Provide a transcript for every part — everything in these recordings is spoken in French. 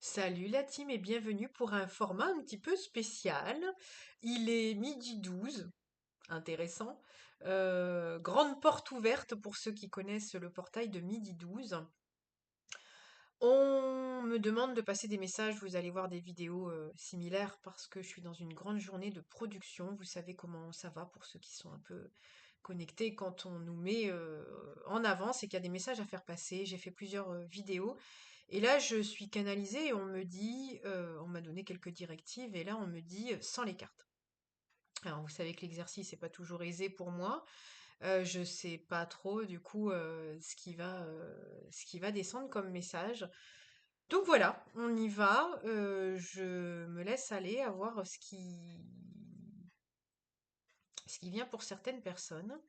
Salut la team et bienvenue pour un format un petit peu spécial. Il est midi 12, intéressant. Grande porte ouverte pour ceux qui connaissent le portail de midi 12. On me demande de passer des messages, vous allez voir des vidéos similaires parce que je suis dans une grande journée de production. Vous savez comment ça va pour ceux qui sont un peu connectés quand on nous met en avant, c'est qu'il y a des messages à faire passer. J'ai fait plusieurs vidéos et là je suis canalisée et on me dit, on m'a donné quelques directives et là on me dit sans les cartes. Alors vous savez que l'exercice n'est pas toujours aisé pour moi. Je sais pas trop du coup ce qui va descendre comme message. Donc voilà, on y va. Je me laisse aller à voir ce qui vient pour certaines personnes.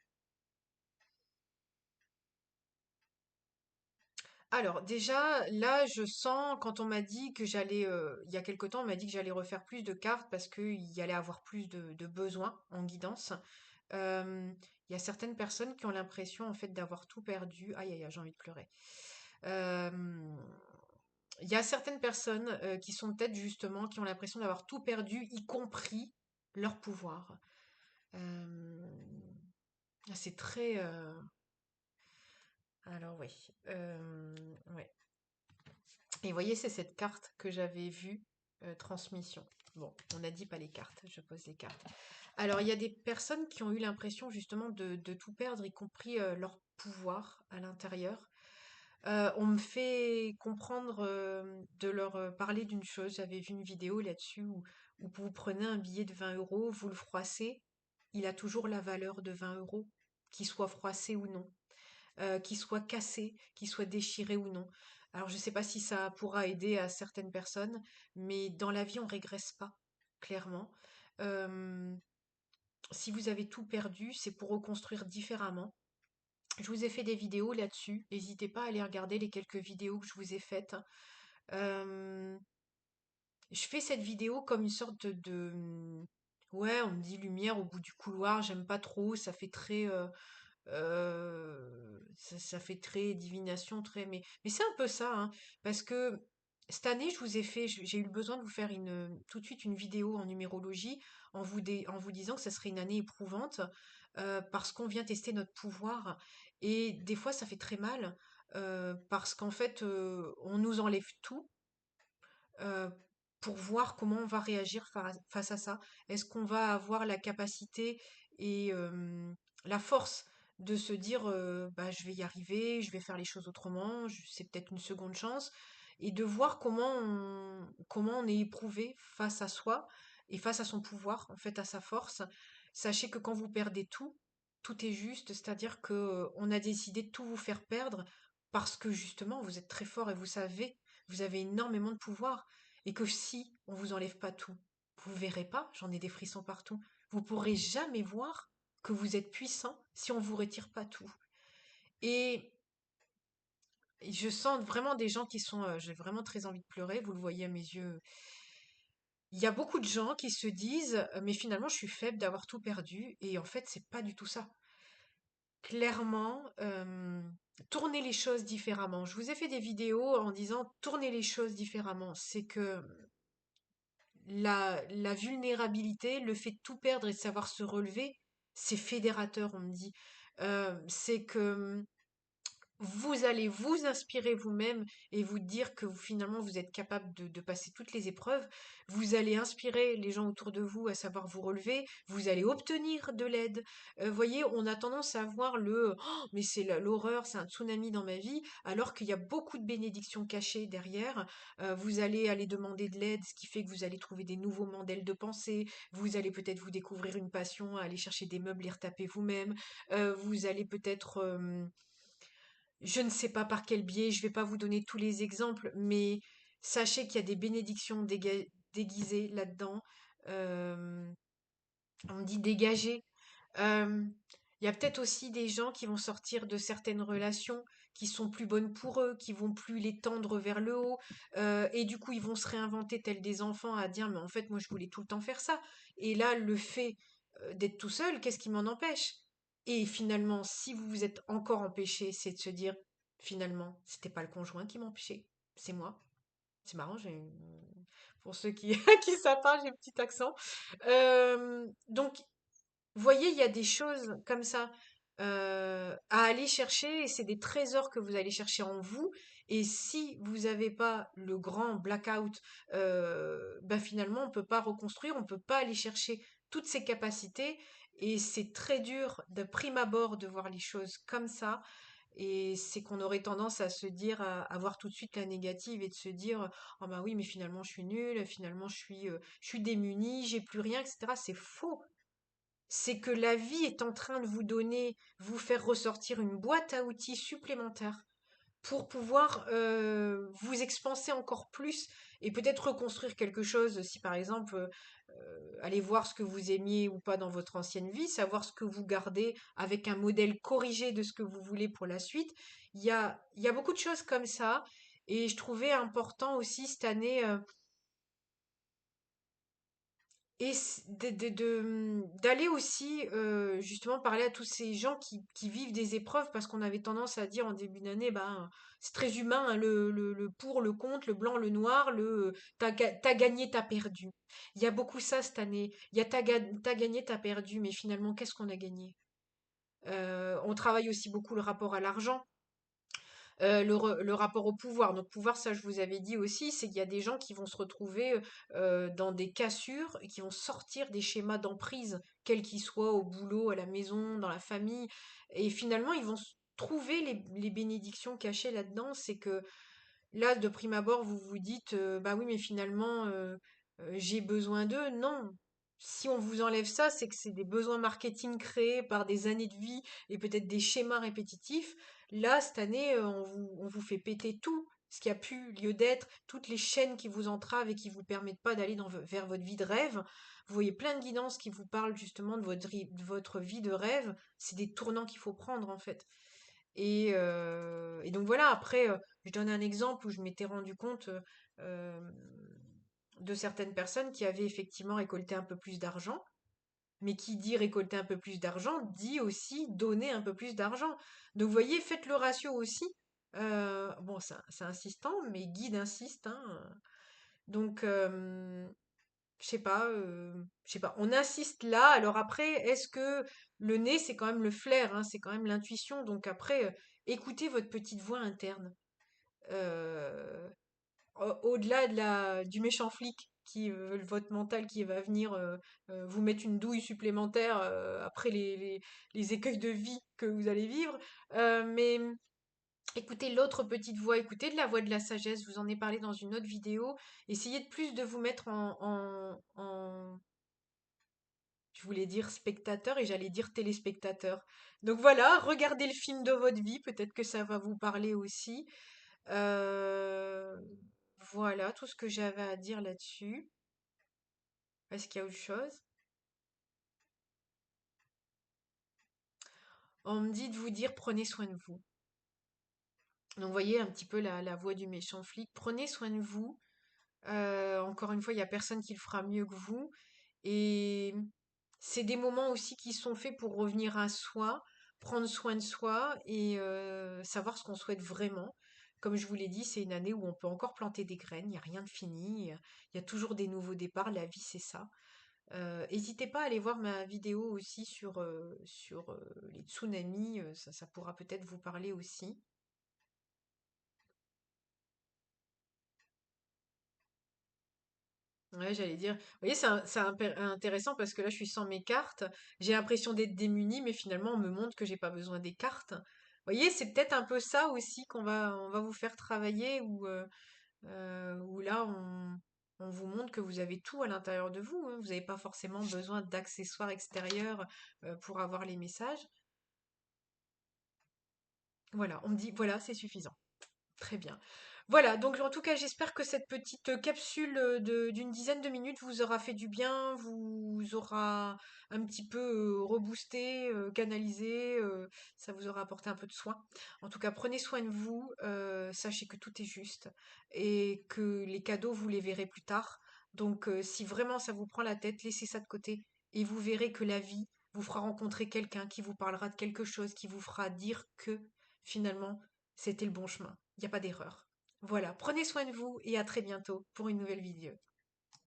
Alors déjà, là, je sens quand on m'a dit que j'allais, il y a quelque temps, on m'a dit que j'allais refaire plus de cartes parce qu'il y allait avoir plus de besoins en guidance. Euh, il y a certaines personnes qui ont l'impression en fait d'avoir tout perdu. Aïe aïe aïe, j'ai envie de pleurer. Euh, il y a certaines personnes qui sont peut-être justement qui ont l'impression d'avoir tout perdu, y compris leur pouvoir. Euh, c'est très. Alors oui. Ouais. Et vous voyez, c'est cette carte que j'avais vue, transmission. Bon, on a dit pas les cartes, je pose les cartes. Alors, il y a des personnes qui ont eu l'impression justement de tout perdre, y compris leur pouvoir à l'intérieur. On me fait comprendre de leur parler d'une chose. J'avais vu une vidéo là-dessus où vous prenez un billet de 20 euros, vous le froissez, il a toujours la valeur de 20 euros, qu'il soit froissé ou non, qu'il soit cassé, qu'il soit déchiré ou non. Alors je ne sais pas si ça pourra aider à certaines personnes, mais dans la vie on régresse pas, clairement. Euh, si vous avez tout perdu, c'est pour reconstruire différemment. Je vous ai fait des vidéos là-dessus. N'hésitez pas à aller regarder les quelques vidéos que je vous ai faites. Euh, je fais cette vidéo comme une sorte ouais, on me dit lumière au bout du couloir, j'aime pas trop, ça fait très ça fait très divination, très mais c'est un peu ça, hein, parce que cette année, je vous ai fait, j'ai eu le besoin de vous faire tout de suite une vidéo en numérologie en vous disant que ça serait une année éprouvante parce qu'on vient tester notre pouvoir et des fois ça fait très mal parce qu'en fait on nous enlève tout euh, pour voir comment on va réagir face à ça. Est-ce qu'on va avoir la capacité et la force de se dire bah, je vais y arriver, je vais faire les choses autrement, c'est peut-être une seconde chance, et de voir comment on est éprouvé face à soi et face à son pouvoir, en fait, à sa force. Sachez que quand vous perdez tout, tout est juste, c'est-à-dire que on a décidé de tout vous faire perdre parce que justement vous êtes très fort et vous savez, vous avez énormément de pouvoir et que si on vous enlève pas tout, vous verrez pas, j'en ai des frissons partout, vous pourrez jamais voir que vous êtes puissant si on vous retire pas tout. Et je sens vraiment des gens qui sont, j'ai vraiment très envie de pleurer, vous le voyez à mes yeux. Il y a beaucoup de gens qui se disent, mais finalement je suis faible d'avoir tout perdu, et en fait c'est pas du tout ça. Clairement, tournez les choses différemment. Je vous ai fait des vidéos en disant tournez les choses différemment. C'est que la vulnérabilité, le fait de tout perdre et de savoir se relever, c'est fédérateur, on me dit. C'est que vous allez vous inspirer vous-même et vous dire que finalement vous êtes capable de passer toutes les épreuves. Vous allez inspirer les gens autour de vous à savoir vous relever. Vous allez obtenir de l'aide. Voyez, on a tendance à voir oh, mais c'est l'horreur, c'est un tsunami dans ma vie, alors qu'il y a beaucoup de bénédictions cachées derrière. Vous allez aller demander de l'aide, ce qui fait que vous allez trouver des nouveaux modèles de pensée. Vous allez peut-être vous découvrir une passion, aller chercher des meubles, les retaper vous-même. Vous allez peut-être je ne sais pas par quel biais, je ne vais pas vous donner tous les exemples, mais sachez qu'il y a des bénédictions déguisées là-dedans. Euh, on dit dégager. Euh, il y a peut-être aussi des gens qui vont sortir de certaines relations qui sont plus bonnes pour eux, qui vont plus les tendre vers le haut, et du coup ils vont se réinventer tels des enfants à dire mais en fait moi je voulais tout le temps faire ça. Et là le fait d'être tout seul, qu'est-ce qui m'en empêche? Et finalement, si vous vous êtes encore empêché, c'est de se dire finalement c'était pas le conjoint qui m'empêchait, c'est moi. C'est marrant, pour ceux qui, qui savent pas, j'ai un petit accent. Donc, vous voyez, il y a des choses comme ça à aller chercher, et c'est des trésors que vous allez chercher en vous. Et si vous n'avez pas le grand blackout, bah finalement, on peut pas reconstruire, on peut pas aller chercher toutes ces capacités. Et c'est très dur de prime abord de voir les choses comme ça. Et c'est qu'on aurait tendance à se dire, à voir tout de suite la négative et de se dire, oh bah oui, mais finalement je suis nulle, finalement je suis démunie, j'ai plus rien, etc. C'est faux. C'est que la vie est en train de vous donner, vous faire ressortir une boîte à outils supplémentaire pour pouvoir vous expanser encore plus et peut-être reconstruire quelque chose. Si par exemple, allez voir ce que vous aimiez ou pas dans votre ancienne vie, savoir ce que vous gardez avec un modèle corrigé de ce que vous voulez pour la suite. Il y a beaucoup de choses comme ça. Et je trouvais important aussi cette année d'aller aussi justement parler à tous ces gens qui vivent des épreuves parce qu'on avait tendance à dire en début d'année, ben, c'est très humain, hein, le pour, le contre, le blanc, le noir, t'as gagné, t'as perdu. Il y a beaucoup ça cette année. Il y a t'as gagné, t'as perdu, mais finalement, qu'est-ce qu'on a gagné? On travaille aussi beaucoup le rapport à l'argent. Le rapport au pouvoir. Donc, pouvoir, ça, je vous avais dit aussi, c'est qu'il y a des gens qui vont se retrouver dans des cassures et qui vont sortir des schémas d'emprise, quels qu'ils soient, au boulot, à la maison, dans la famille. Et finalement, ils vont trouver les bénédictions cachées là-dedans. C'est que là, de prime abord, vous vous dites, bah oui, mais finalement, j'ai besoin d'eux. Non. Si on vous enlève ça, c'est que c'est des besoins marketing créés par des années de vie et peut-être des schémas répétitifs. Là, cette année, on vous fait péter tout ce qui a pu lieu d'être, toutes les chaînes qui vous entravent et qui vous permettent pas d'aller vers votre vie de rêve. Vous voyez plein de guidances qui vous parlent justement de votre vie de rêve. C'est des tournants qu'il faut prendre, en fait. Et donc voilà, après, je donne un exemple où je m'étais rendu compte euh, de certaines personnes qui avaient effectivement récolté un peu plus d'argent, mais qui dit récolter un peu plus d'argent, dit aussi donner un peu plus d'argent. Donc vous voyez, faites le ratio aussi. Bon, c'est insistant, mais guide insiste, hein. Donc, je sais pas, on insiste là. Alors après, est-ce que le nez, c'est quand même le flair, hein, c'est quand même l'intuition. Donc après, écoutez votre petite voix interne. Euh, Au-delà du méchant flic votre mental qui va venir vous mettre une douille supplémentaire après les écueils de vie que vous allez vivre. Mais écoutez l'autre petite voix, écoutez de la voix de la sagesse, je vous en ai parlé dans une autre vidéo. Essayez de plus de vous mettre je voulais dire spectateur et j'allais dire téléspectateur. Donc voilà, regardez le film de votre vie, peut-être que ça va vous parler aussi. Euh, voilà tout ce que j'avais à dire là-dessus. Est-ce qu'il y a autre chose? On me dit de vous dire prenez soin de vous. Donc vous voyez un petit peu la voix du méchant flic. Prenez soin de vous. Encore une fois, il n'y a personne qui le fera mieux que vous. Et c'est des moments aussi qui sont faits pour revenir à soi, prendre soin de soi et savoir ce qu'on souhaite vraiment. Comme je vous l'ai dit, c'est une année où on peut encore planter des graines, il n'y a rien de fini, il y a toujours des nouveaux départs, la vie c'est ça. N'hésitez pas à aller voir ma vidéo aussi sur les tsunamis, ça pourra peut-être vous parler aussi. Ouais, j'allais dire. Vous voyez, intéressant parce que là, je suis sans mes cartes. J'ai l'impression d'être démunie, mais finalement, on me montre que j'ai pas besoin des cartes. Vous voyez, c'est peut-être un peu ça aussi on va vous faire travailler, où là, on vous montre que vous avez tout à l'intérieur de vous, hein. Vous n'avez pas forcément besoin d'accessoires extérieurs pour avoir les messages. Voilà, on me dit, voilà, c'est suffisant. Très bien. Voilà, donc en tout cas, j'espère que cette petite capsule d'une dizaine de minutes vous aura fait du bien, vous aura un petit peu reboosté, canalisé, ça vous aura apporté un peu de soin. En tout cas, prenez soin de vous, sachez que tout est juste et que les cadeaux, vous les verrez plus tard. Donc, si vraiment ça vous prend la tête, laissez ça de côté et vous verrez que la vie vous fera rencontrer quelqu'un qui vous parlera de quelque chose, qui vous fera dire que finalement, c'était le bon chemin. Il n'y a pas d'erreur. Voilà, prenez soin de vous et à très bientôt pour une nouvelle vidéo.